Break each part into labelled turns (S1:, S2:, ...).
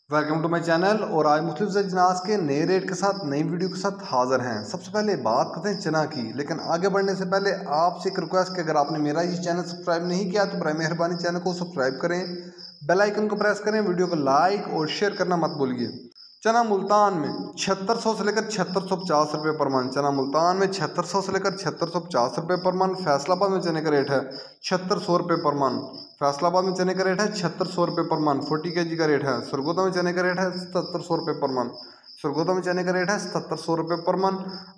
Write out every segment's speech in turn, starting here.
S1: Welcome to my channel. और आज मुख्तलिफ अजनास के नए रेट के साथ नई वीडियो के साथ हाजिर हैं। सबसे पहले बात करते हैं चना की, लेकिन आगे बढ़ने से पहले आपसे एक रिक्वेस्ट कि अगर आपने मेरा ये चैनल सब्सक्राइब नहीं किया तो बराए मेहरबानी चैनल को सब्सक्राइब करें, बेल आइकन को प्रेस करें, वीडियो को लाइक और शेयर करना मत भूलिए। चना मुल्तान में 7600 से लेकर 7650 रुपये पर मन। चना मुल्तान में 7600 से लेकर 7650 रुपये पर मन। फैसलाबाद में चने का रेट है 7600 रुपये पर मन। फैसलाबाद में चने का रेट है 7600 रुपये पर मन। 40 kg का रेट है। सरगोदा में चने का रेट है 7700 रुपये पर मन। सरगोदा में चने का रेट है 7700 रुपये पर मन।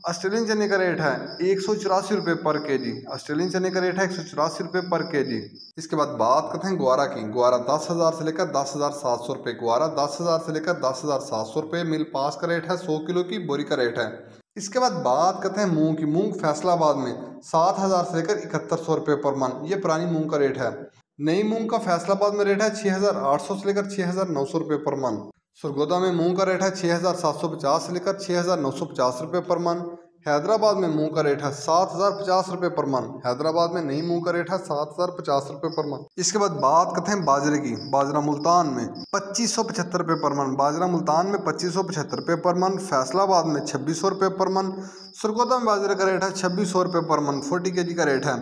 S1: ऑस्ट्रेलियन चने का रेट है 184 रुपये पर केजी। ऑस्ट्रेलियन चने का रेट है 184 रुपये पर केजी। इसके बाद बात करते हैं ग्वारा की। ग्वारा 10,000 से लेकर 10,700 रुपये। ग्वारा 10,000 से लेकर 10,700 रुपये। मिल पास का रेट है 100 किलो की बोरी का रेट है। इसके बाद बात करते हैं मूंग की। मूंग फैसलाबाद में 7,000 से लेकर 7100 रुपये पर मन। ये पुरानी मूंग का रेट है। नई मूंग का फैसलाबाद में रेट है 6,800 से लेकर 6,900 रुपये पर मन। सरगोदा में मूंग का रेट है 6,750 से लेकर 6,950 रुपये पर मन। हैदराबाद में मूंग का रेट है 7,050 रुपये पर मन। हैदराबाद में नई मूंग का रेट है 7,050 रुपये पर मन। इसके बाद बात करते हैं बाजरे की। बाजरा मुल्तान में 2575 रुपये पर मन। बाजरा मुल्तान में 2575 रुपये पर मन। फैसलाबाद में 2600 रुपये पर मन। सरगोदा में बाजरे का रेट है 2600 रुपये पर मन। 40 kg का रेट है।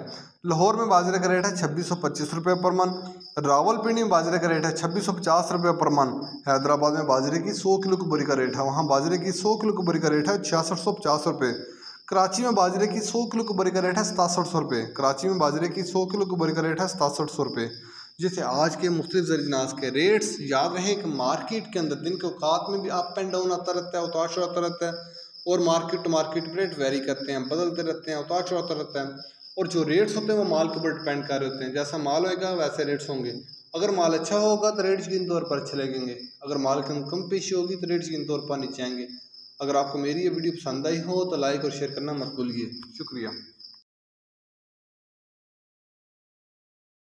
S1: लाहौर में बाजरे का रेट है 2625 रुपये पर मन। रावलपिंडी में बाजरे का रेट है 2650 रुपये पर मन। हैदराबाद में बाजरे की 100 किलो की बोरी का रेट है। वहाँ बाजरे की 100 किलो की बोरी का रेट है 6650 रुपये। कराची में बाजरे की 100 किलो की बोरी का रेट है 6700 रुपये। कराची में बाजरे की 100 किलो की बोरी का रेट है 6700 रुपये। जैसे आज के मुख्तलिफ ज़रिनास के रेट्स याद रहें कि मार्केट के अंदर दिन के औकात में भी अप एंड डाउन आता रहता है, उतार चढ़ाव आता रहता है, और market to market rate vary करते हैं, बदलते रहते हैं, उतार चढ़ाव आता रहता है। और जो रेट्स होते हैं वो माल के ऊपर डिपेंड कर रहे होते हैं। जैसा माल होएगा वैसे रेट्स होंगे। अगर माल अच्छा होगा तो रेट्स यकीनी तौर पर अच्छे लगेंगे। अगर माल कम पेशी होगी तो रेट्स यकीनी तौर पर नीचे आएंगे। अगर आपको मेरी ये वीडियो पसंद आई हो तो लाइक और शेयर करना मत भूलिए। शुक्रिया।